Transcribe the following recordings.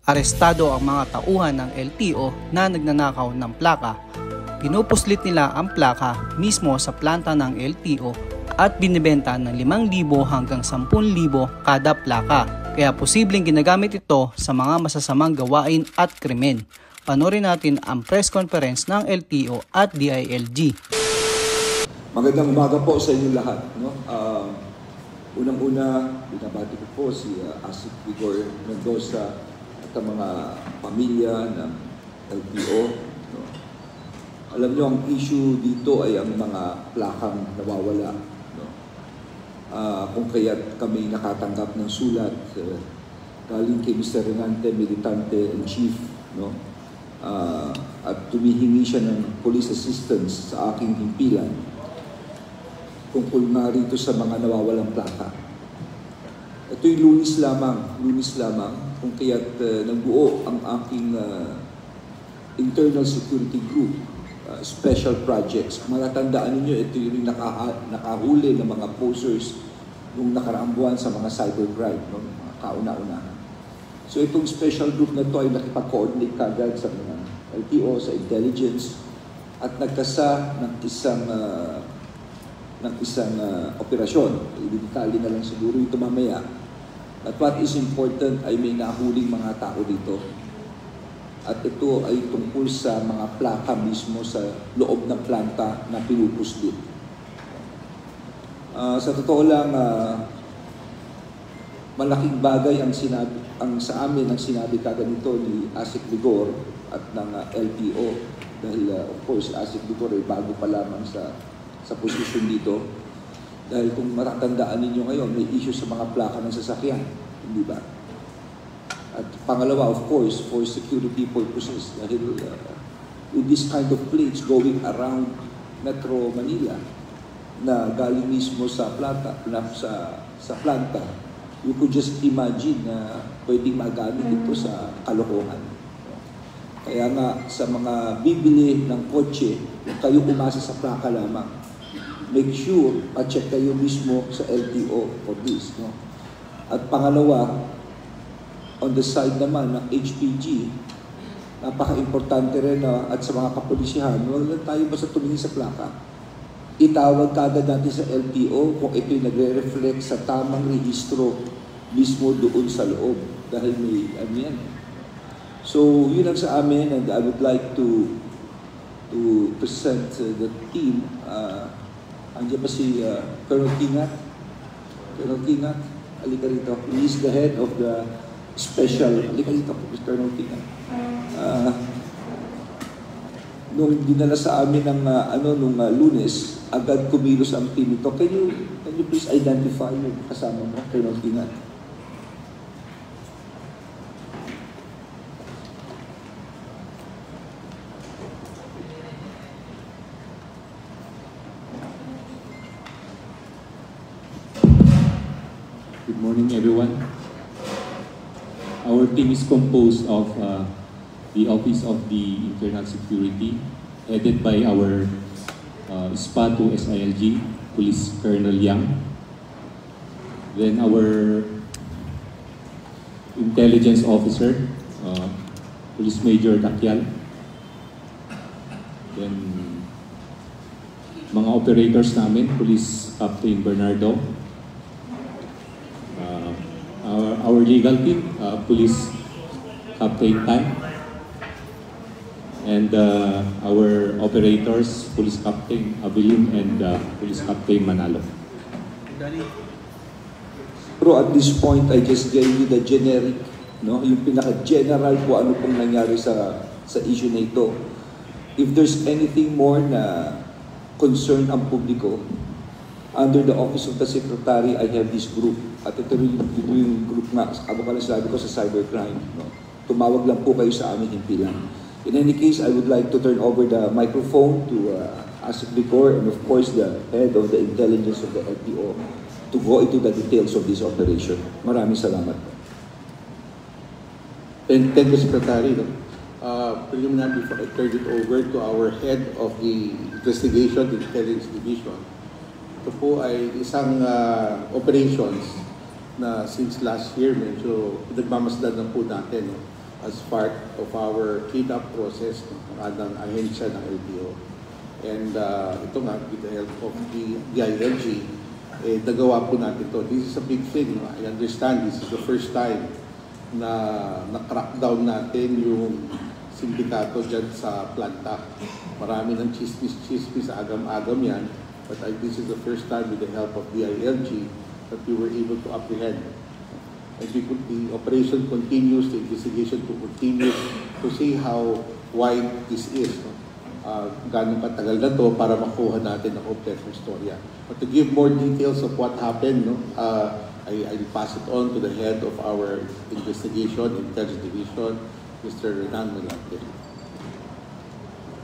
Arestado ang mga tauhan ng LTO na nagnanakaw ng plaka. Pinupuslit nila ang plaka mismo sa planta ng LTO at binibenta ng 5,000 hanggang 10,000 kada plaka. Kaya posibleng ginagamit ito sa mga masasamang gawain at krimen. Panoorin natin ang press conference ng LTO at DILG. Magandang umaga po sa inyo lahat. No? Unang-una, binabati ko po si Asik Vigor Mendoza at ang mga pamilya ng LTO. No? Alam niyo, ang issue dito ay ang mga plakang nawawala. No? Kung kaya't kami nakatanggap ng sulat galing kay Mr. Renante Militante and Chief, no? At tumihingi siya ng police assistance sa aking himpilan tungkol nga rito sa mga nawawalang plaka. Ito'y lunis lamang, kung kaya't nagbuo ang aking internal security group, special projects. Matatandaan ninyo, ito yung nakahuli ng mga posers nung nakaraang buwan sa mga cybercrime, no? Kauna-una. So itong special group na ito ay nakipag-coordinate kagad sa mga LTO, sa intelligence, at nagkasa ng isang operasyon. Ididikali na lang siguro ito mamaya. At what is important ay may nahuling mga tao dito. At ito ay tungkol sa mga plaka mismo sa loob ng planta na pinupuslit. Sa totoo lang, malaking bagay ang sa amin ang sinabi kaganito ni Asik Vigor at ng LTO. Dahil of course, Asik Vigor ay bago pa lamang sa posisyon dito. Dahil kung matatandaan ninyo ngayon, may issue sa mga plaka ng sasakyan. Hindi ba? At pangalawa, of course, for security purposes. Dahil with this kind of plates going around Metro Manila na galing mismo sa planta, you could just imagine na pwedeng magamit ito sa kalokohan. Kaya nga, sa mga bibili ng kotse, kayo umasa sa plaka lamang. Make sure, pa-check kayo mismo sa LTO for this. No? At pangalawa, on the side naman ng HPG, napaka-importante rin at sa mga kapulisyahan, huwag lang tayo basta tumingin sa plaka. Itawag kagad natin sa LTO kung ito'y nagre-reflect sa tamang rehistro mismo doon sa loob. Dahil may yan. So, yun ang sa amin, and I would like to present the team. Andiyan pa si Colonel Kingat. Colonel Kingat, alika rito. He is the head of the special. Alika rito, Colonel Kingat. Nung dinala sa amin nung Lunes, agad kumilos ang team ito. Can you please identify yung kasama mo, Colonel Kingat? Good morning, everyone. Our team is composed of the Office of the Internal Security, headed by our SPA-2 SILG, Police Colonel Yang. Then our Intelligence Officer, Police Major Takyal. Then mga operators namin, Police Captain Bernardo. Our legal team, Police Captain Tan, and our operators, Police Captain Abilin and Police Captain Manalo. Pero at this point, I just gave you the generic, no? Yung pinaka-general po ano pong nangyari sa issue na ito. If there's anything more na concern ang publiko, under the Office of the Secretary, I have this group. At ito yung group nga, ako pala sabi ko sa cybercrime. No? Tumawag lang po kayo sa aming himpilan. In any case, I would like to turn over the microphone to Asik Vigor and of course the head of the intelligence of the LTO to go into the details of this operation. Maraming salamat. Thank you, Secretary. Preliminary, before I turn it over to our head of the investigation, the Intelligence Division, ito po ay isang operations na since last year medyo nagmamasdan na po natin. No? as part of our cleanup process ng ahensya ng LTO. And ito nga, with the help of the DILG, nagawa po natin to. This is a big thing. I understand this is the first time na na-crackdown natin yung sindikato dyan sa planta. Marami ng chismis, agam-agam yan. But this is the first time with the help of DILG that we were able to apprehend. And the operation continues, the investigation to continue to see how wide this is. Gano'ng katagal na to para makuha natin ang kompletong storya. But to give more details of what happened, I'll pass it on to the head of our investigation, Intelligence Division, Mr. Renan Malante.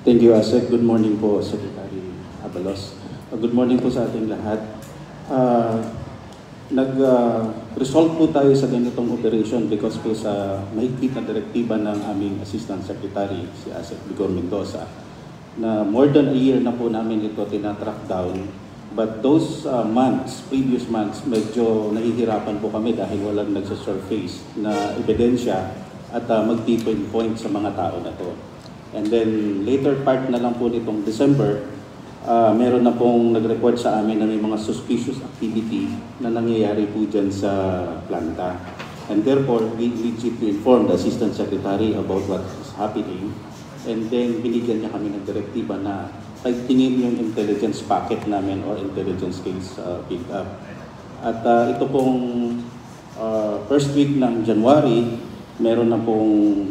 Thank you, Asek. Good morning po, Secretary Abalos. Good morning po sa ating lahat. Nag-resolve po tayo sa ganitong operation because po sa mahigpit na direktiba ng aming Assistant Secretary, si Asek Vigor Mendoza, na more than a year na po namin ito tinatrack down. But those previous months, medyo nahihirapan po kami dahil walang nagsasurface na ebidensya at mag-pinpoint sa mga tao na to. And then later part na lang po nitong December, meron na pong nag-report sa amin na may mga suspicious activity na nangyayari po dyan sa planta. And therefore, we legitimately informed the Assistant Secretary about what is happening. And then binigyan niya kami ng direktiba na pagtingin yung intelligence packet namin or intelligence case pick up. At ito pong first week ng January, meron na pong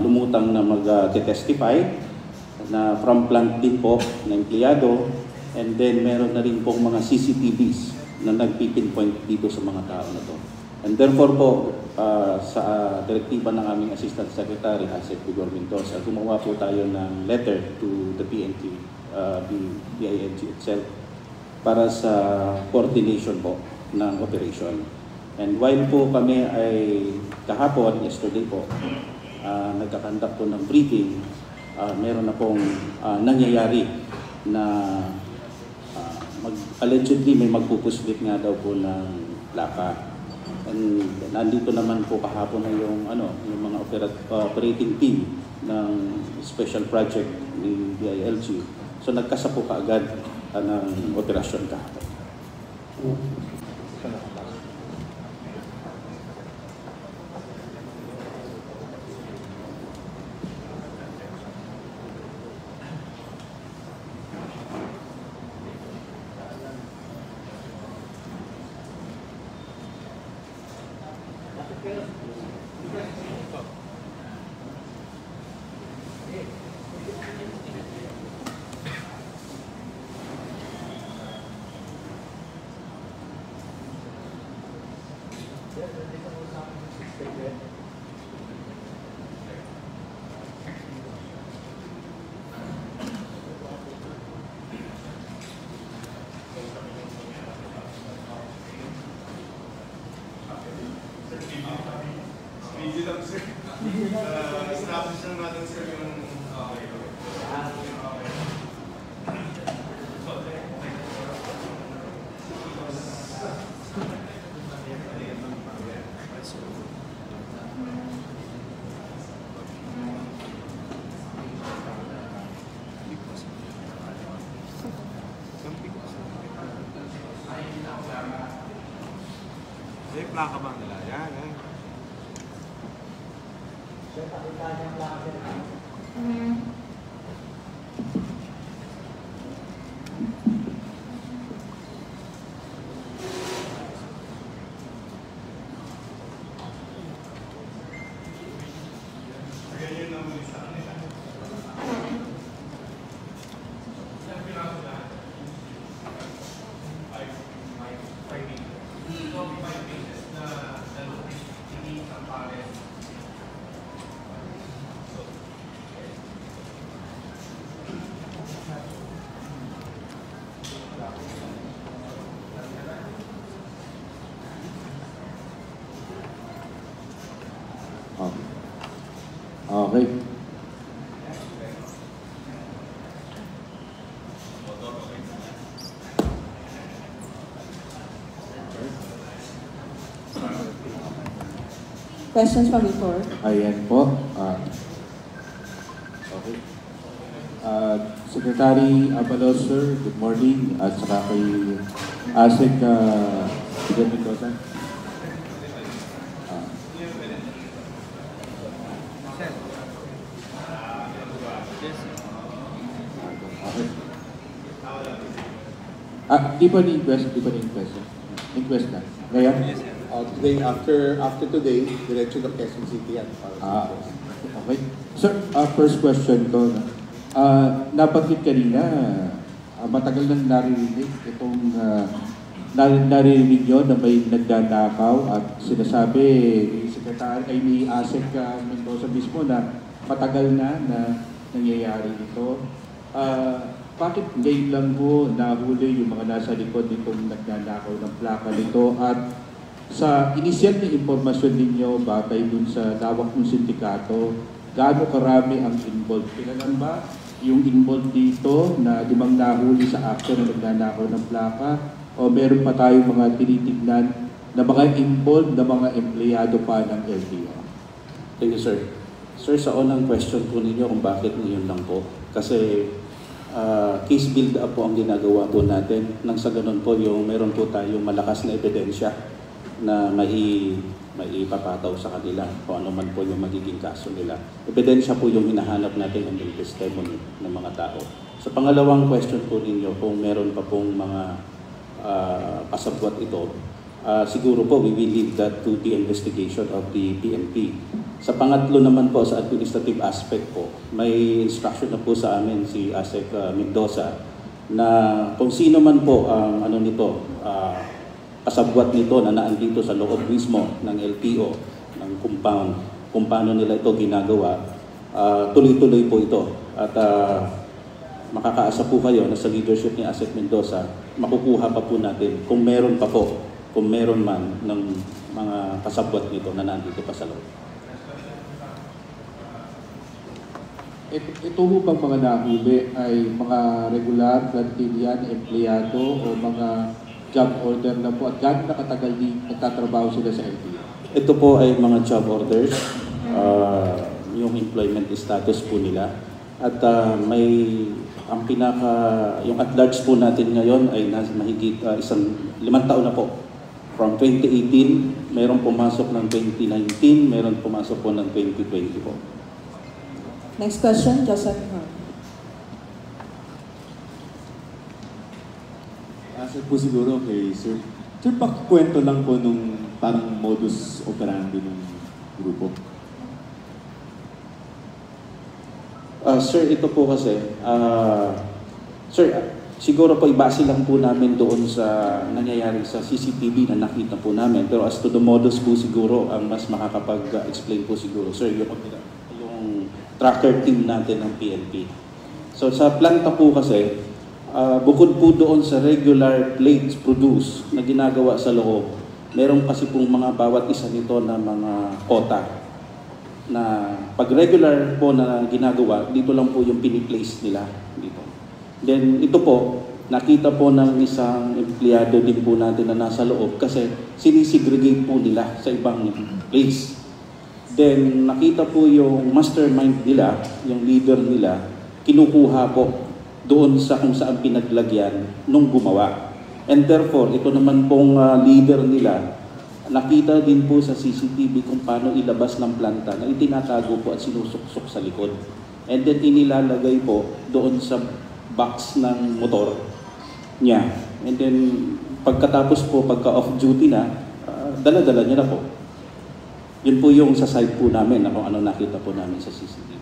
lumutang na mag-testify na from plant din po na empleyado, and then meron na rin pong mga CCTVs na nagpipinpoint dito sa mga tao na to. And therefore po, sa direktiba ng aming Assistant Secretary, Asek Vigor Mendoza, gumawa po tayo ng letter to the PNP, the DILG itself, para sa coordination po ng operation. And while po kami ay kahapon, yesterday po, nagkakandak po ng briefing, meron na pong nangyayari na allegedly may magpupuslit nga daw po ng plaka. And nandito naman po kahapon na yung mga operating team ng special project ni DILG. So nagkasa po kaagad ng operasyon kahapon. Establish lang natin sir yung may plaka bang nila? Yan, eh. Okay. Questions from the floor? Ayan po. Okay. Secretary Abalos, sir, good morning. At saka kay ASEC Miguel Mendoza. Okay. Di pa ni question. Request na. Ngayon? Today, after today, diretso ng Quezon City yan. Okay. Sir, first question ko. Nabanggit kanina, matagal nang naririnig itong naririnig nyo na may nagdanakaw at sinasabi ni Secretary ay ni ASEC Mendoza mismo na matagal na nangyayari ito. Bakit ngayon lang po nahuli yung mga nasa likod nitong nagnanakaw ng plaka nito at sa initial na impormasyon ninyo batay dun sa lawak ng sindikato, gaano karami ang involved? Kailan ba yung involved dito na limang nahuli sa action na nagnanakaw ng plaka o meron pa tayong mga tinitignan na mga involved na mga empleyado pa ng LTO? Thank you, sir. Sir, sa unang question po ninyo kung bakit ngayon lang po. Kasi case build up po ang ginagawa po natin. Nang sa ganun po, meron po tayong malakas na ebidensya na maipapataw sa kanila kung ano man po yung magiging kaso nila. Ebidensya po yung hinahanap natin ng testimony ng mga tao. Sa pangalawang question po ninyo, kung meron pa pong mga pasabwat ito, siguro po we will leave that to the investigation of the PNP. Sa pangatlo naman po, sa administrative aspect po, may instruction na po sa amin si ASEC Mendoza na kung sino man po ang kasabwat nito na naandito sa loob mismo ng LTO, ng compound, kung paano nila ito ginagawa, tuloy-tuloy po ito. At makakaasa po kayo na sa leadership ni ASEC Mendoza, makukuha pa po natin kung meron pa po, kung meron man ng mga kasabwat nito na nandito pa sa loob. Ito ho bang mga nahuli ay mga regular, plantilya na empleyado o mga job order na po at gano'n nakatagal din nagtatrabaho sila sa LTO? Ito po ay mga job orders, yung employment status po nila. At yung at large po natin ngayon ay mahigit 5 taon na po. From 2018, mayroong pumasok ng 2019, mayroong pumasok po ng 2020 po. Next question, Joseph. Sir po siguro kay Sir. Sir, pakikwento lang po nung parang modus operandi ng grupo. Sir, ito po kasi, sir, siguro po ibase lang po namin doon sa nangyayari sa CCTV na nakita po namin. Pero as to the modus po siguro, ang mas makakapag-explain po siguro, sir, yung tracker team natin ng PNP. So sa planta po kasi, bukod po doon sa regular plates produce na ginagawa sa loob, meron kasi pong mga bawat isa nito na mga quota na pag regular po na ginagawa, dito lang po yung piniplace nila dito. Then ito po, nakita po ng isang empleyado din po natin na nasa loob kasi sinisegregate po nila sa ibang place. Then nakita po yung mastermind nila, yung leader nila, kinukuha po doon sa kung saan pinaglagyan nung gumawa. And therefore, ito naman pong leader nila, nakita din po sa CCTV kung paano ilabas ng planta na itinatago po at sinusuksok sa likod. And then inilalagay po doon sa box ng motor niya. And then pagkatapos po, pagka off duty na, dala-dala niya na po. Yun po yung sa side po namin na kung ano nakita po namin sa CCTV.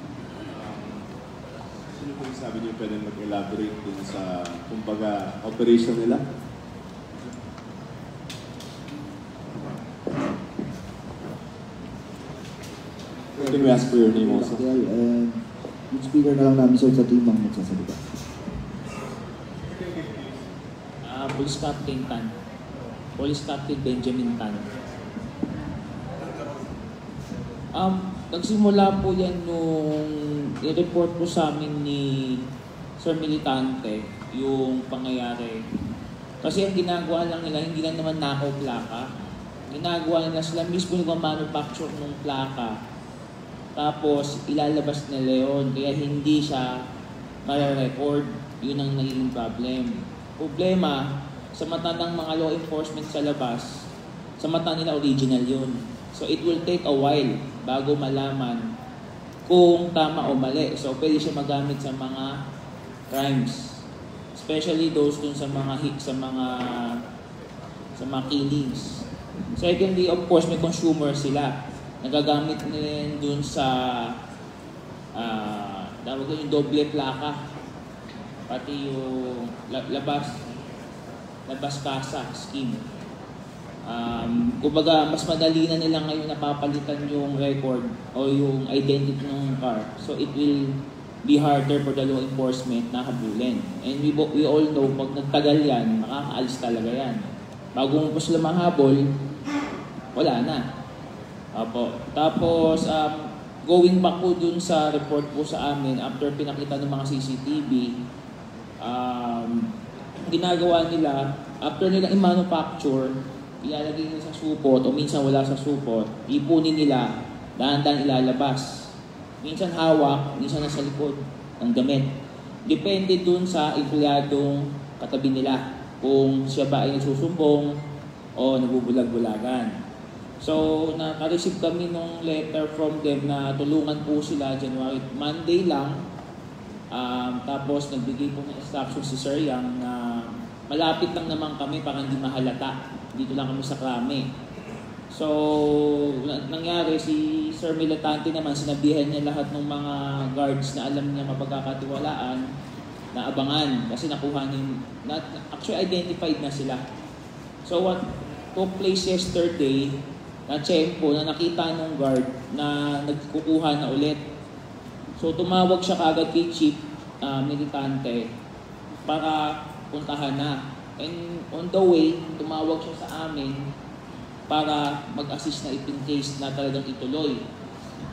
Sino po yung sabi niyo pwede mag-elaborate dun sa, kumbaga, operation nila? Can we ask for your name also? Yung speaker na lang namin, sir, sa team ang magsasalita. Police Captain Tan. Police Captain Benjamin Tan. Nagsimula po yan nung i-report po sa amin ni Sir Militante yung pangyayari. Kasi ang ginagawa lang nila, hindi lang naman nakaw plaka. ginagawa nila sila mismo nag-manufacture ng plaka. Tapos ilalabas nila yun, kaya hindi siya mare-record. Yun ang nagiging problem. Problema, sa mata ng mga law enforcement sa labas, sa mata nila original yun. So it will take a while bago malaman kung tama o mali. So pwede siya magamit sa mga crimes. Especially those dun sa mga killings. Secondly, of course, may consumer sila. Nagagamit nila dun sa tawag ko yung doble plaka. Pati yung labas kasa scheme. Kumbaga, mas madali na nila ngayon napapalitan yung record o yung identity ng car. So it will be harder for the law enforcement na habulin. And we all know, pag nagtagal yan, makakaalis talaga yan. Bago mo pa sila mahabol, wala na. Tapos, going back po dun sa report po sa amin, after pinakita ng mga CCTV, ginagawa nila, after nila i-manufacture, ilalagay nila sa supot o minsan wala sa supot, ipunin nila, dahan-dahan ilalabas. Minsan hawak, minsan nasa likod ng damit. Depende dun sa empleyadong katabi nila kung siya ba ay nagsusumbong o nagbubulag-bulagan. So, naka-receive kami ng letter from them na tulungan po sila Monday lang. Tapos nagbigay po ng instruction si Sir Yang na malapit lang naman kami para hindi mahalata. Dito lang kami sa Krame. So, nangyari si Sir Militante naman, sinabihan niya lahat ng mga guards na alam niya mapagkakatiwalaan na abangan kasi nakuha niya, actually identified na sila. So what took place yesterday, na-tsempo na nakita ng guard na nagkukuha na ulit. So tumawag siya kagad kay Chief Militante para puntahan na. And on the way, tumawag siya sa amin para mag-assist na in case na talagang ituloy.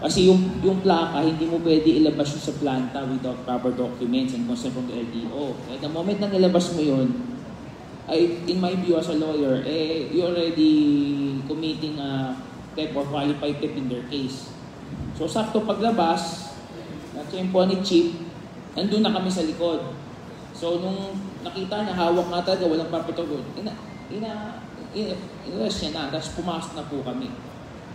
Kasi yung plaka, hindi mo pwede ilabas yun sa planta without proper documents and consent from the LTO. At the moment na nilabas mo yun, in my view as a lawyer, you're already committing a theft or qualified theft in their case. So sakto paglabas, na-tsempo ni Chief, nandun na kami sa likod. So nung nakita niya, hawak nga talaga, walang proper document, in-arrest niya na, tapos pumasok na po kami.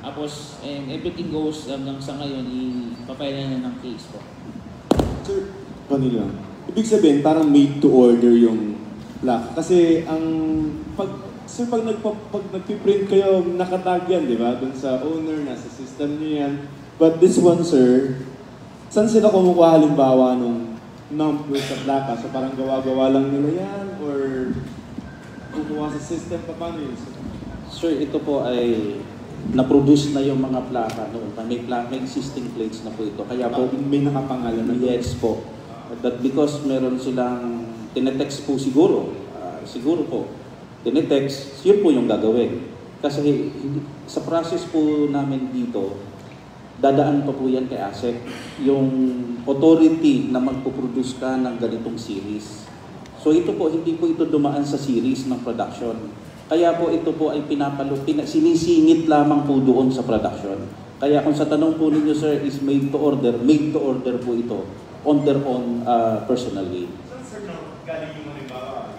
Tapos, and everything goes hanggang sa ngayon, ipapaya na ng case po. Sir, kanila, ibig sabihin, parang made to order yung plaque. Kasi pag nagpiprint kayo, nakatag yan, di ba? Doon sa owner, nasa system niya yan. But this one, sir, saan sila kumukuha halimbawa nung number sa plaka? So parang gawa-gawa lang nila yan? Or kukuha sa system pa paano yun? Sir, ito po ay na-produce na yung mga plaka noon. May existing plates na po ito. Kaya po, may nakapangalan na. Yes po. But because meron silang tinetext po siguro po, tinetext, yun po yung gagawin. Kasi sa process po namin dito, dadaan pa po yan kay ASEC, yung authority na magpo-produce ka ng ganitong series. So ito po, hindi po ito dumaan sa series ng production. Kaya po ito po ay sinisingit lamang po doon sa production. Kaya kung sa tanong po ninyo, sir, is made to order po ito on their own personally. Sir, no, galing yung halimbawa,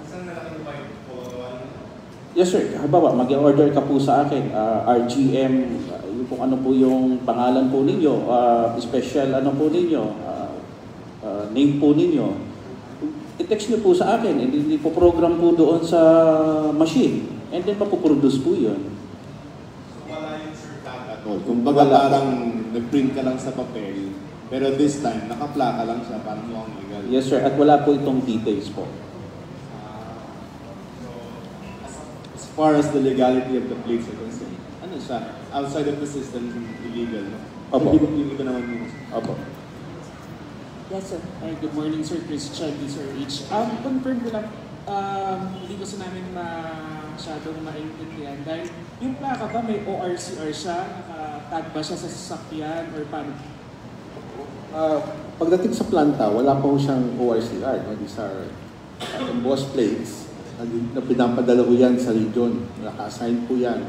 saan nalaki yung bayad po? Yes, sir. Halimbawa, mag-order ka po sa akin, RGM, yung kung ano po yung pangalan po ninyo, special ano po ninyo, name po ninyo. I-text nyo po sa akin, and hindi po program po doon sa machine. And then mapuproduce po yun. So wala yung sir tag at all. Kung baga parang nag-print ka lang sa papel, pero this time, nakaplaka lang siya, parang mukhang legal. Yes, sir. At wala po itong details po. So, as far as the legality of the plates are concerned, ano siya? Outside of the system, illegal, no? Opo. Yung iba naman yun. Opo. Yes, sir. Hi, good morning, Sir Christian, Sir H. Confirm ko lang, hindi ko sa namin masyadong maintindihan dahil yung plaka ba may ORCR siya? Nakatag ba siya sa sasakyan or paano? Pagdating sa planta, wala pa ho siyang ORCR. No? These are embossed plates. na pinapadala ko yan sa region. Naka-assign po yan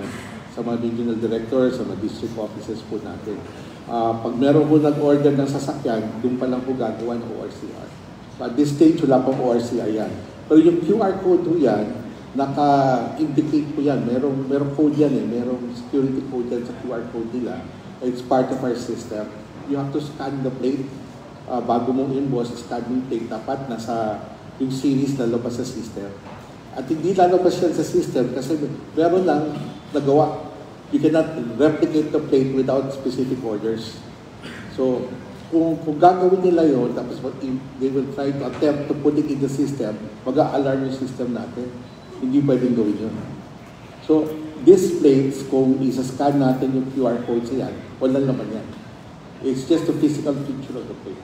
sa mga regional directors, sa mga district offices po natin. Pag meron po nag-order ng sasakyan, doon pa lang po gagawa ng ORCR. So at this stage, wala pang ORCR yan. Pero yung QR code po yan, naka-indicate po yan. Merong code yan merong security code yan sa QR code nila. It's part of our system. You have to scan the plate. Bago mong inbox, scan yung plate. Dapat nasa yung series na labas sa system. At hindi lalabas yan sa system kasi meron lang nagawa. You cannot replicate the plate without specific orders. So, kung gagawin nila yun, tapos they will try to attempt to put it in the system, mag-a-alarm yung system natin. Hindi pwedeng gawin yun. So, these plates, kung isa-scan natin yung QR codes yan, walang laman yan. It's just the physical feature of the plate.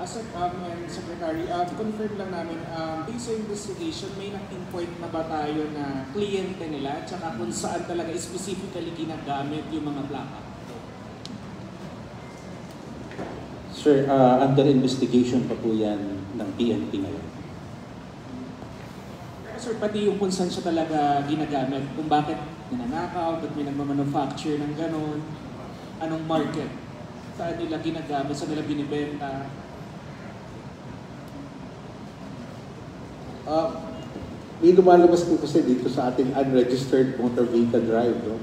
And Secretary, confirm lang namin, based on investigation, may na-pinpoint na ba tayo na kliyente nila, tsaka kung saan talaga specifically ginagamit yung mga plaka? Sir, under investigation pa po yan ng PNP ngayon. Sir, pati yung kung saan siya talaga ginagamit, kung bakit ninanakaw, ba't may nagmamanufacture ng ganon, anong market, saan nila ginagamit, saan nila binibenta? May lumalabas po kasi dito sa ating unregistered motor vehicle drive, no?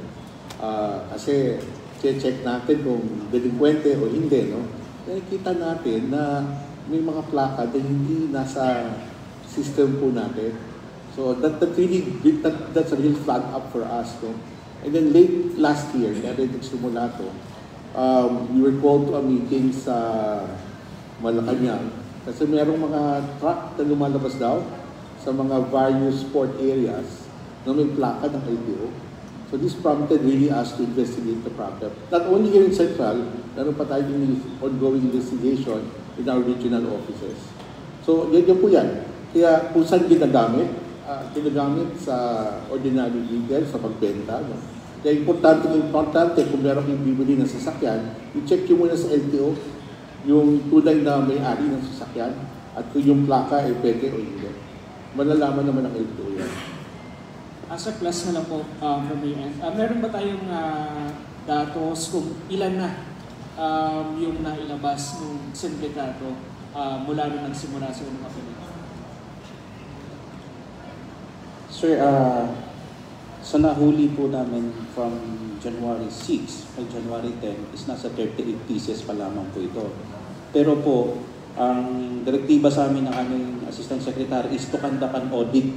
Kasi check natin kung delinquente o hindi, no? Nakikita natin na may mga plaka na hindi nasa system po natin. So that's a real flag up for us, no? And then late last year, kaya nagsimula to, we were called to a meeting sa Malacanang kasi merong mga truck na lumalabas daw sa mga various port areas na may plaka ng LTO. So this prompted really us to investigate the problem. Not only here in Central, meron pa tayong ongoing investigation in our regional offices. So yan po yan. Kaya kung saan ginagamit sa ordinary vehicle, sa pagbenta. No? Kaya importante kung meron kayong bibili ng sasakyan, i-check nyo muna sa LTO yung tunay na may-ari ng sasakyan at kung yung plaka ay pwede o hindi. Malalaman naman ang LTO yan. As a class na lang po from my end, meron ba tayong datos kung ilan na yung nailabas ng sindikato mula nung nagsimula sa unang apel? Sir, sa nahuli po namin from January 6 ay January 10 is nasa 38 pieces pa lamang po ito. Pero po, ang direktiba sa amin ng aming Assistant Secretary is to conduct an audit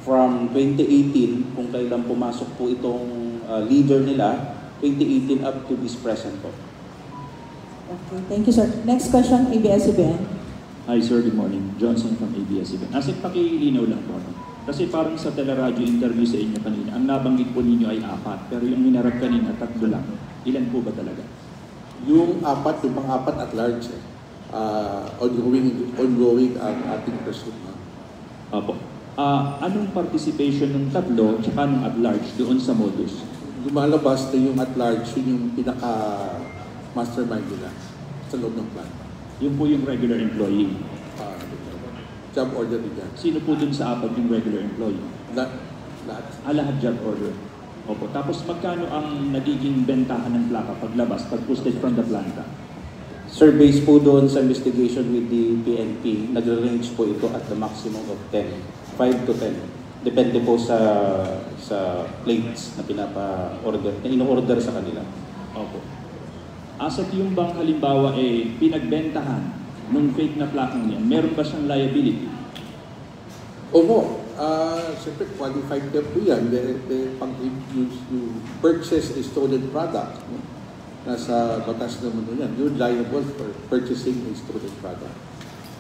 from 2018 kung kailan pumasok po itong leader nila, 2018 up to this present po. Okay, thank you sir. Next question, ABS-CBN. Hi sir, good morning. Johnson from ABS-CBN. Asik, pakilinaw lang po. Kasi parang sa teleradyo interview sa inyo kanina, ang nabanggit po ninyo ay 4, pero yung hinarap kanina 3 lang. Ilan po ba talaga? Yung pang-apat at large, ongoing ang ating pursuit. Opo. Anong participation ng 3 tsaka ng at large doon sa modus? Lumalabas na yung at large, yun yung pinaka-mastermind nila sa loob ng plan. Yun po yung regular employee? Job order nila. Sino po dun sa 4 yung regular employee? Lahat. Lahat job order. Opo. Tapos magkano ang nagiging bentahan ng plaka paglabas, pag posted from the planta? Sir, based po doon sa investigation with the PNP, nag-range po ito at the maximum of 10. 5 to 10. Depende po sa plates na pinapa-order, na in-order sa kanila. Opo. Asat yung bang halimbawa pinagbentahan nung fake na plakang niyan, meron ba siyang liability? Opo. Siyempre, qualified na po yan. Pag you purchase a stolen product, no? Nasa batas naman doon yan. You're liable for purchasing a stolen product.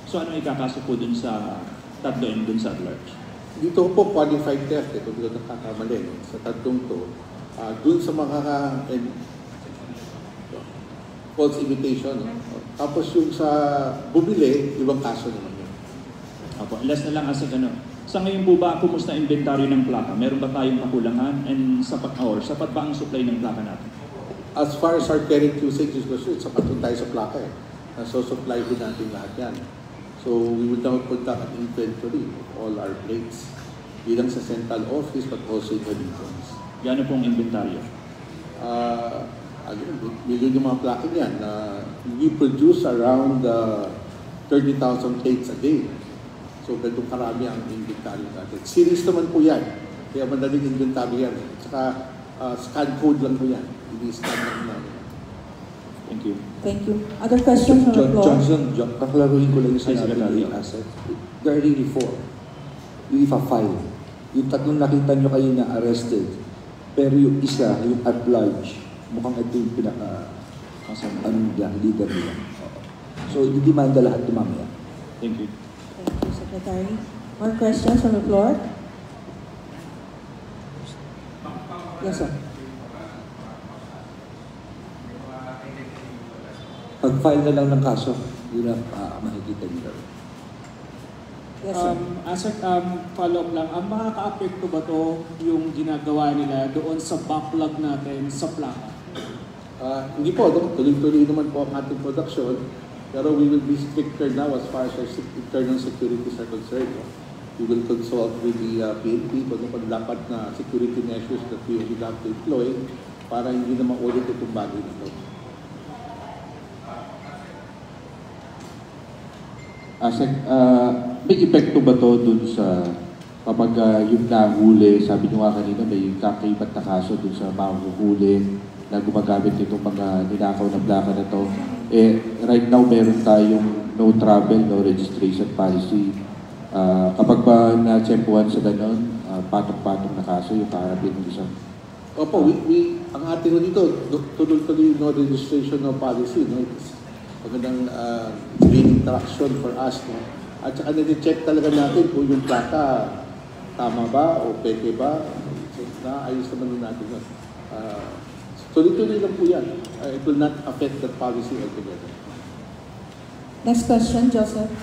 So ano ikakaso po dun sa 3 and dun sa at large? Dito po qualified theft. Ito dito nakakamali. No? Sa 3 to, dun sa mga false imitation. No? Tapos yung sa bumili, ibang kaso naman yun. Opo. Last na lang as sa ngayon po ba, kumusta inventaryo ng plaka? Meron ba tayong kakulangan and sapat ba ang supply ng plaka natin? As far as our current usage is concerned, sapat tayo sa plaka Naso-supply din natin lahat yan. So we will now conduct an inventory of all our plates. Hindi lang sa central office but also in the regions. Gano'n pong inventaryo? Million yung mga plaka niyan. We produce around 30,000 plates a day. So, ganito karami ang inventaryo natin. Series naman po yan. Kaya madaling inventaryo yan. At saka scan code lang po yan. Hindi scan lang namin. Thank you. Thank you. Other questions from the floor? Johnson, kaklaruhin ko lang yung sinabi ni Asset. There are really 4. Yung ifa 5. Yung tatlong nakita nyo kayo na arrested. Pero yung isa, yung at large, mukhang ito yung leader nila. So, i-demanda lahat ito mamaya. Thank you. Thank you, Secretary. More questions from the floor? Yes, sir. Pag-file na lang ng kaso, yun na makikita nyo. Yes, sir. Follow-up lang. Ang makaka-apekto ba to yung ginagawa nila doon sa backlog natin sa plaka? Hindi po, tuloy-tuloy naman po ang ating production. Pero we will be stricter now as far as our internal securities are concerned. We will consult with the PNP kung ano dapat na security measures that we will have to employ para hindi na maulit itong bagay nito. May epekto ba to dun sa kapag yung nahuli, sabi nyo nga kanina may kakaibat na kaso dun sa mahuhuli na gumagamit itong mga ninakaw na plaka na to. Right now meron tayong no travel, no registration policy. Kapag ba na-tsempuhan sa ganon, patong-patong na kaso yung kaharapin ng isang. Opo, ang ating dito, tuloy-tuloy no registration, no policy. No? Magandang green traction for us. No? At saka nag-check talaga natin kung yung plaka tama ba o peke ba. So, naayos naman natin yun. Tuloy-tuloy lang po yan. It will not affect the policy altogether. Next question, Joseph.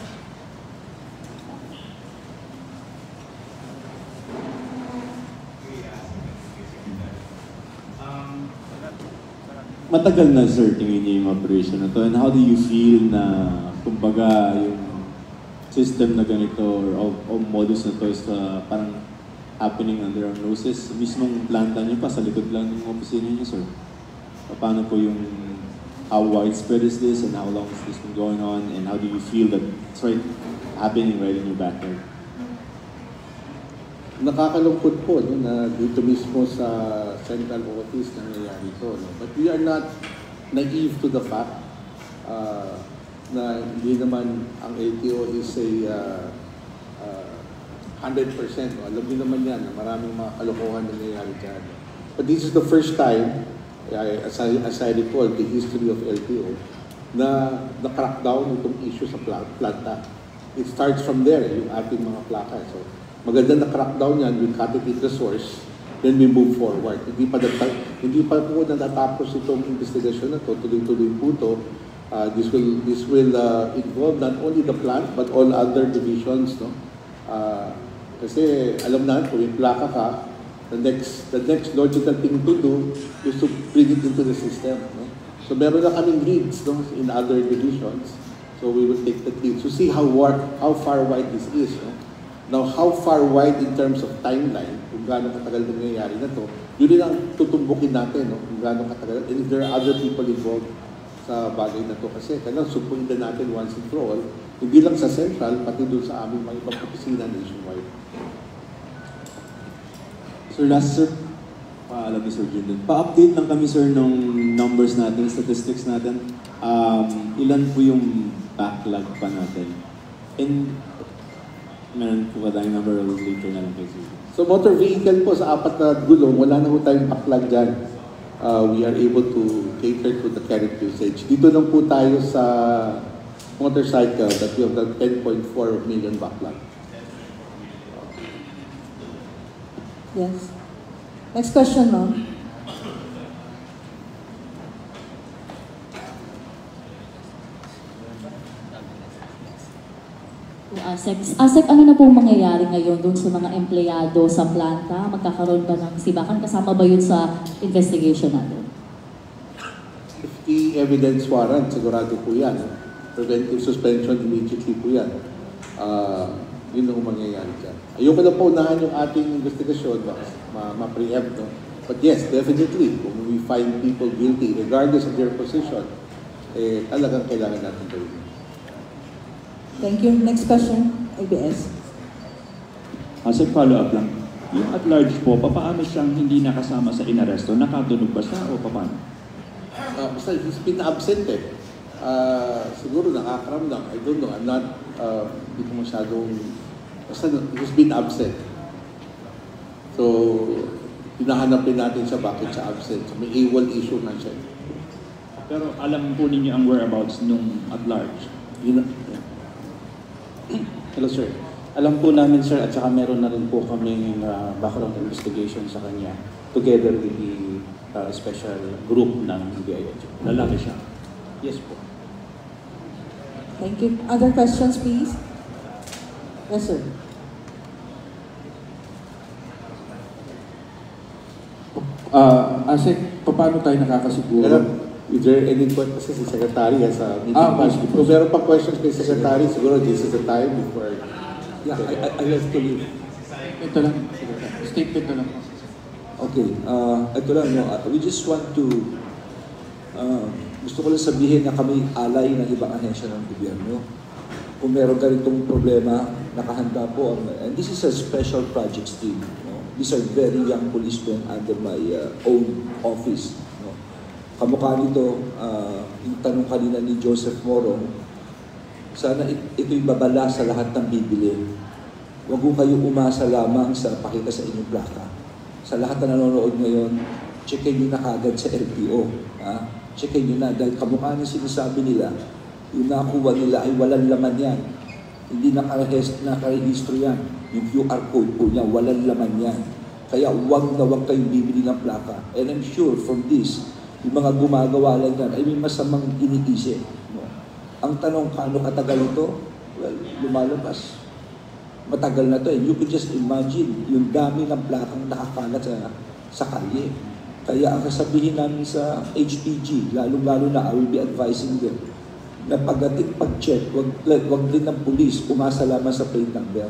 Matagal na, sir, tingin niyo yung operation na to. And how do you feel na, kumbaga, yung system na ganito o modus na to is parang happening under our noses? Mismong planta niyo pa, sa likod lang ng opisina niyo, sir. Paano po yung, how widespread is this and how long has this been going on? And how do you feel that it's happening right in your backyard? Nakakalungkot po no, na dito mismo sa central office nangyayari ito. No? But we are not naive to the fact na hindi naman ang LTO is a 100%. No? Alam niyo naman yan na maraming mga kalokohan na nangyayari dyan. But this is the first time, as I recall, the history of LTO, na na-crackdown itong issue sa planta. It starts from there, yung ating mga plaka. So, maganda na crackdown yan, we cut it at the source, then we move forward. Hindi pa po natatapos itong investigasyon na to, tuloy-tuloy po ito. This will involve not only the plant, but all other divisions. No? Kasi alam na, kung yung plaka ka, the next logical thing to do is to bring it into the system. No? So meron na kaming leads no, in other divisions. So we will take the lead to see how far wide this is. No? Now, how far wide in terms of timeline, kung gaano katagal nangyayari na to, yun rin ang tutumbukin natin, no? Kung gaano katagal. And if there are other people involved sa bagay na to, kasi kailangan supuin na natin once and for all, hindi lang sa central, pati doon sa aming mga ibang opisina nationwide. Sir, last sir, paalam ni Sir Jindon. Pa-update lang kami, sir, ng numbers natin, statistics natin. Ilan po yung backlog pa natin? And meron po ba tayong number later na lang kayo? So motor vehicle po sa 4 na gulong, wala na po tayong backlog dyan. We are able to cater to the current usage. Dito lang po tayo sa motorcycle that we have done 10.4 million backlog. Yes. Next question, ma'am. ASEC, ano na pong mangyayari ngayon doon sa mga empleyado sa planta? Magkakaroon ba ng sibakan? Kasama ba yun sa investigation natin? If the evidence warrant, sigurado po yan. Preventive suspension immediately po yan. Yun ang mangyayari dyan. Ayoko lang paunahan yung ating investigasyon, ma-preempt, no? But yes, definitely, kung we find people guilty, regardless of their position, talagang kailangan natin gawin. Thank you. Next question, ABS. As a follow-up lang, yung at large po, paano siyang hindi nakasama sa inaresto? Nakatunog ba siya o paano? Basta he's been absent eh. Siguro nakakaramdam. I don't know. I'm not, hindi ko masyadong, basta he's been absent. So, hinahanapin natin siya bakit siya absent. So, may AWOL issue na siya. Pero alam po ninyo ang whereabouts nung at large? Hello sir. Alam po namin sir at saka meron na rin po kaming background investigation sa kanya together with the special group ng DILG. Lalaki siya? Yes po. Thank you. Other questions, please? Yes, sir. Asik, paano tayo nakakasiguro? Is there any question kasi si Secretary sa meeting? Kung meron pa questions kay Secretary, siguro this is the time before. Yeah, I have to leave. Ito lang. Statement na lang. Okay, ito lang. No, we just want to, gusto ko lang sabihin na kami alay ng ibang ahensya ng gobyerno. Kung meron ka rin itong problema, nakahanda po. And this is a special projects team. No? These are very young policemen under my own office. No? Kamukha nito, yung tanong kanina ni Joseph Morong, sana ito'y babala sa lahat ng bibili. Huwag ko kayo umasa lamang sa pakita sa inyong plaka. Sa lahat na nanonood ngayon, checkin nyo na kagad sa LTO. Checkin nyo na, dahil kamukha ng sinasabi nila, yung nakuha nila ay walang laman yan. Hindi nakarehistro yan. Yung QR code po niya, walang laman yan. Kaya huwag na huwag kayong bibili ng plaka. And I'm sure from this, yung mga gumagawa lang yan ay may masamang iniisip. No? Ang tanong, kano katagal ito? Well, lumalabas. Matagal na to. You could just imagine yung dami ng plakang nakakalat sa kalye. Kaya ang sasabihin namin sa HPG, lalo-lalo na I will be advising them, na pagdating pag-check, wag din ng police umasa lamang sa plate number.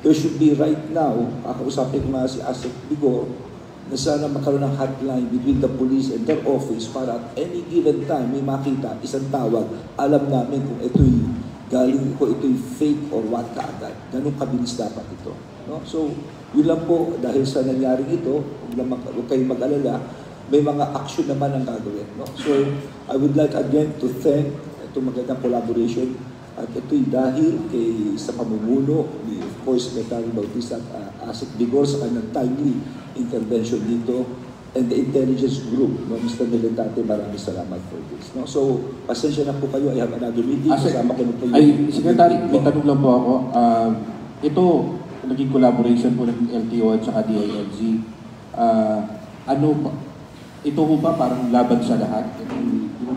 There should be right now, kakausapin ko nga si Asik Bigor, na sana magkaroon ng hotline between the police and their office para at any given time may makita, isang tawag, alam namin kung ito'y galing ko, ito'y fake or what kaagad. Ganun kabilis dapat ito. No? So, yun lang po, dahil sa nangyaring ito, huwag kayong mag-alala, may mga action naman ang gagawin. No? So, I would like again to thank itong magandang collaboration at ito'y dahil sa pamumuno ni, of course, Secretary Bautista at Asik Bigor sa kanyang timely intervention dito and the intelligence group, no, Mr. Militate, maraming salamat for this. No? So, pasensya na po kayo, I have another meeting, kasama ko na po yung... Secretary, may tanong lang po ako. Ito, naging collaboration po ng LTO at saka DILG. Ito po ba parang laban sa lahat?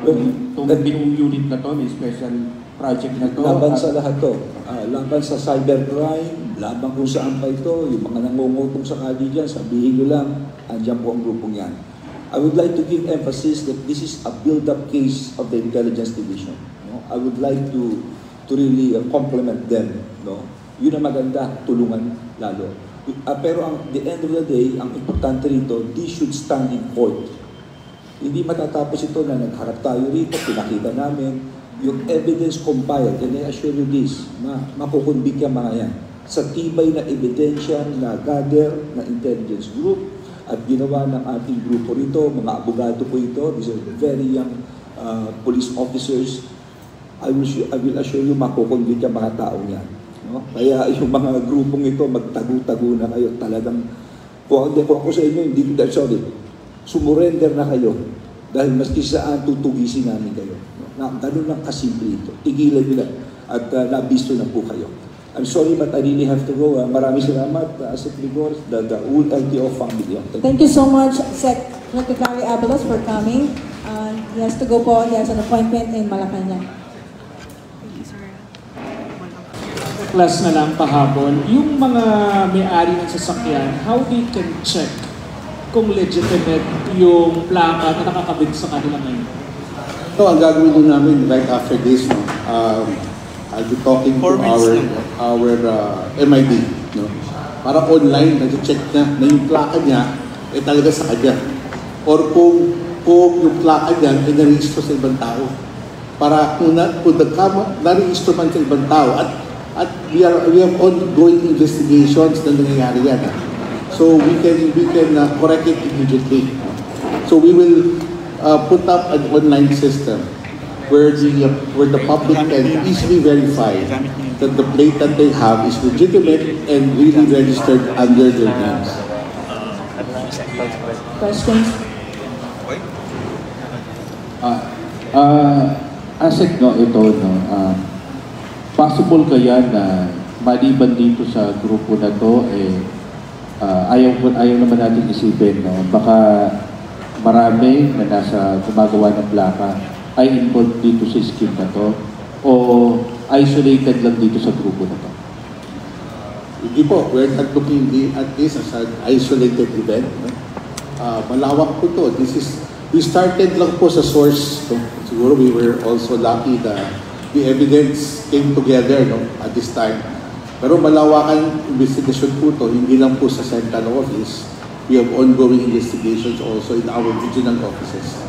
Itong binong unit na to, may special project na to? Laban sa lahat to. Laban sa cybercrime, laban kung saan pa ito, yung mga nangungutong sa kadi dyan, sabihin nyo lang, andyan po ang grupong yan. I would like to give emphasis that this is a build-up case of the Intelligence Division. No? I would like to really compliment them. No? Yun ang maganda, tulungan lalo. Pero the end of the day, ang importante rito, this should stand in court. Hindi matatapos ito na nagharap tayo rito, pinakita namin, yung evidence compiled, and I assure you this, makukunbik yung mga yan. Sa tibay na ebidensya na gather na intelligence group at ginawa ng ating grupo rito, mga abogado po ito, these are very young police officers, I will assure you makukunbik yung mga taong yan. No? Kaya yung mga grupong ito, magtago-tago na kayo, talagang, kung ako sa inyo, hindi ko, sorry, sumurrender na kayo dahil maski saan tutugisin namin kayo. No? Ganun lang kasimple ito. Tigilan nyo na at nabisto na po kayo. I'm sorry but I really have to go. Maraming salamat, Asik Bigor, the whole LTO family. Thank you so much, Secretary Abalos, for coming. He has to go po. He has an appointment in Malacanang. Plus na lang pahapon, yung mga may-ari ng sasakyan, how they can check kung legitimate yung plaka na nakakabit sa kanila ngayon? So, ang gagawin din namin right after this, no, I'll be talking to our MID, no? Para online, nag-check niya na yung plaka niya talaga sa kanya. Or kung yung plaka niya ay narehistro sa ibang tao. Para kung narehistro man sa ibang tao at we have ongoing investigations na nangyayari yan. So we can correct it immediately. So we will put up an online system where the public can easily verify that the plate that they have is legitimate and really registered under their names. Questions? Asek, no, ito, no, possible kaya na maliban dito sa grupo na to, ayaw naman natin isipin, no, baka marami na nasa gumagawa ng plaka ay involved dito sa scheme na to o isolated lang dito sa grupo na to? Hindi po, we're not looking at this as an isolated event. No? Malawak po to. We started lang po sa source. No? Siguro we were also lucky that the evidence came together, no, at this time. Pero malawakan investigation po to, hindi lang po sa central office. We have ongoing investigations also in our regional offices.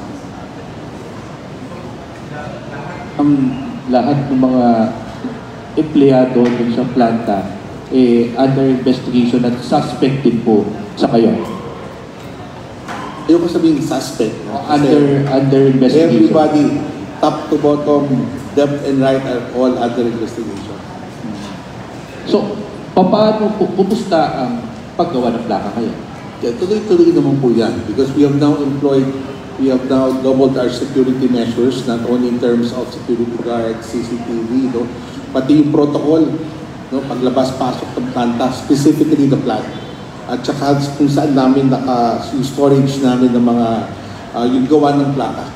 Ang lahat ng mga empleyado dun sa planta under investigation at suspect din po sa kayo. Ayoko sabihin suspect. No? Under investigation. Everybody, top to bottom, left and right are all under investigation. So, paano po, kumusta ang paggawa ng plaka kayo? Yeah, tuloy-tuloy naman po yan because we have now doubled our security measures, not only in terms of security guards, CCTV, no, pati yung protocol, no, paglabas-pasok ng planta, specifically the plant. At saka kung saan namin yung storage namin ng mga yung gawa ng plaka.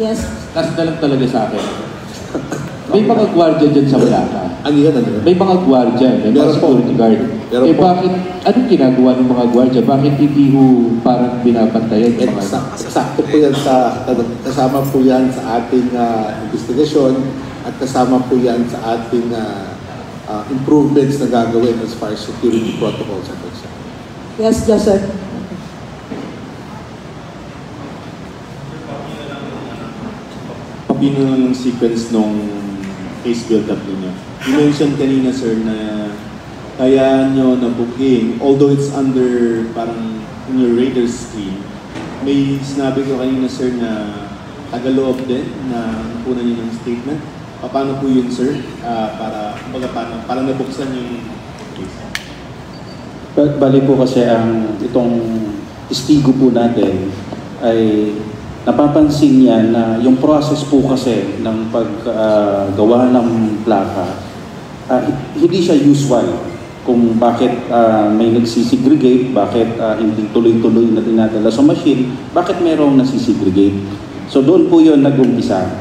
Yes. Last na lang talaga sa akin. May mga gwardiya dyan sa plaka. Ano yan? May mga gwardiya, may mga security guard. Bakit, anong ginagawa ng mga gwardiya? Bakit hindi ho parang binabantayan? Sakto po yan kasama po yan sa ating investigasyon at kasama po yan sa ating improvements na gagawin as far as security protocols are concerned. Yes, sir. Papino ng sequence nung case build-up niyo. You mentioned kanina, sir, na kaya nyo na booking, although it's under parang in your radar screen, may sinabi ko kanina, sir, na tagaloob din na kunan nyo ng statement. Paano po yun, sir? Para nabuksan yung case? Bali po kasi itong testigo po natin ay napapansin niya na yung process po kasi ng paggawa ng plaka, hindi siya usual kung bakit may nagsisegregate, bakit hindi tuloy-tuloy na dinadala sa machine, bakit merong nasisegregate. So doon po yun nag-umpisa.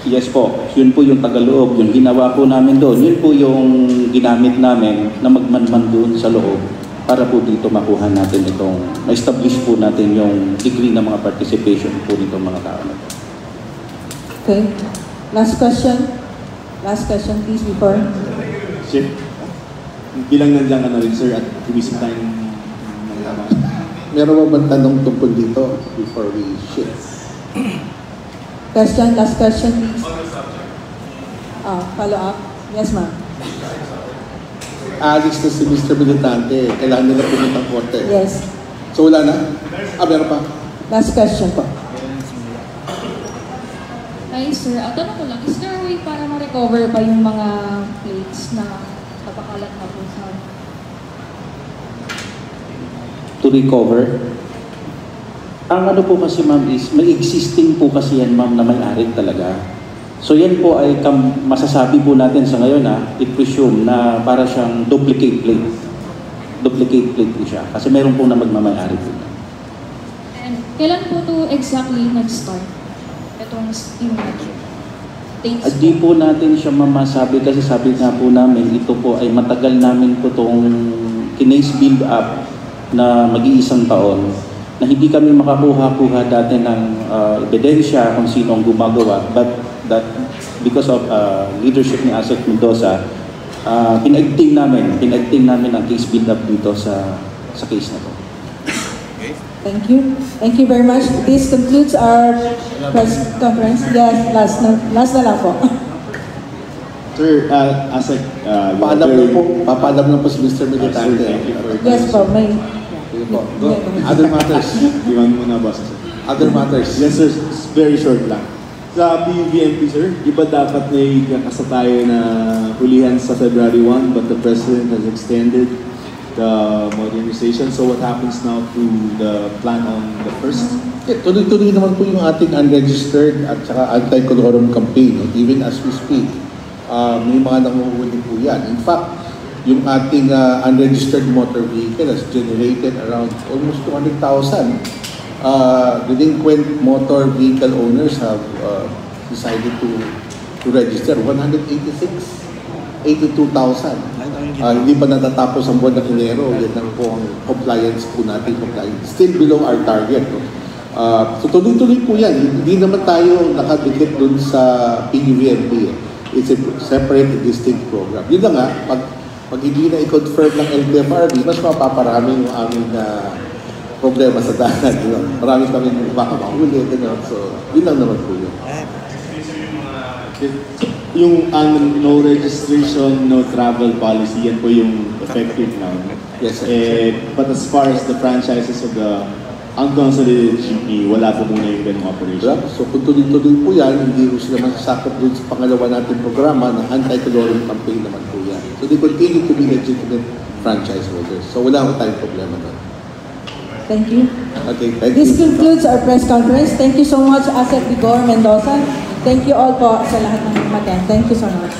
Yes po, yun po yung tagaloob, yung ginawa po namin doon, yun po yung ginamit namin na magmanman doon sa loob para po dito makuha natin itong, ma-establish po natin yung degree ng mga participation po nitong mga tao na ito. Okay. Last question. Last question please before. Chef, bilang nandiyan ka na rin, sir, at tumisip tayo ng Meron ba bang tanong tungkol dito before we shift? Question, last question please. Follow up. Yes, ma'am. Alis na si Mr. Militante, kailangan nila pumunta ng korte. Yes. So wala na? Meron pa? Last question po. Hi sir, tanong ko lang, is there a way para ma-recover pa yung mga plates na napakalat na po sa... To recover? Ang ano po kasi ma'am is, may existing po kasi yan ma'am na may-ari talaga. So yan po ay masasabi po natin sa ngayon i-presume na para siyang duplicate plate. Duplicate plate po siya. Kasi meron po na magmamayari po. And kailan po to exactly nag-start? Itong dates? At di po natin siya mamasabi kasi sabi nga po namin, ito po ay matagal namin po itong kinase build up na mag-iisang taon na hindi kami makakuha-kuha dati ng ebidensya kung sino ang gumagawa. But that because of leadership ni ASEC Mendoza, pinagting namin ang case build-up dito sa case na to. Thank you. Thank you very much. This concludes our press conference. Yes, last na lang po. Sir, ASEC, Papaalam na po si Mr. Militante. Yes po, may... Other matters. Iwan mo na, boss. Other matters. Yes, sir. Very short lang. Sa PUVMP, sir, di ba dapat may kakasa tayo na hulihan sa February 1, but the President has extended the modernization. So what happens now to the plan on the 1st? Tuloy-tuloy naman po yung ating unregistered at saka anti-colorum campaign. No? Even as we speak, may mga nanguhuli po yan. In fact, yung ating unregistered motor vehicle has generated around almost 200,000. Delinquent motor vehicle owners have decided to register 82,000. Hindi pa natatapos ang buwan ng Enero. Yan lang po ang compliance po natin. Still below our target. No? So tuloy-tuloy po yan. Hindi naman tayo nakadikit dun sa PUVMP. It's a separate and distinct program. Yun lang nga, pag hindi na i-confirm ng LTFRB, mas mapaparami yung aming problema sa dagat. Marami kami baka mahuli. So, yun lang naman po yun. Yung no registration, no travel policy, yan po yung effective now. Yes, sir. But as far as the franchises of the unconsolidated GP, wala po muna yung ganung operation. So kung tuloy-tuloy po yan, hindi po sila masasakop dun sa pangalawa natin programa ng anti-colorum campaign naman po yan. So they continue to be legitimate franchise holders. So wala ko tayong problema doon. Thank you. Okay, thank This you. concludes our press conference. Thank you so much, ASEC Vigor Mendoza. Thank you all po sa lahat ng umaten. Thank you so much.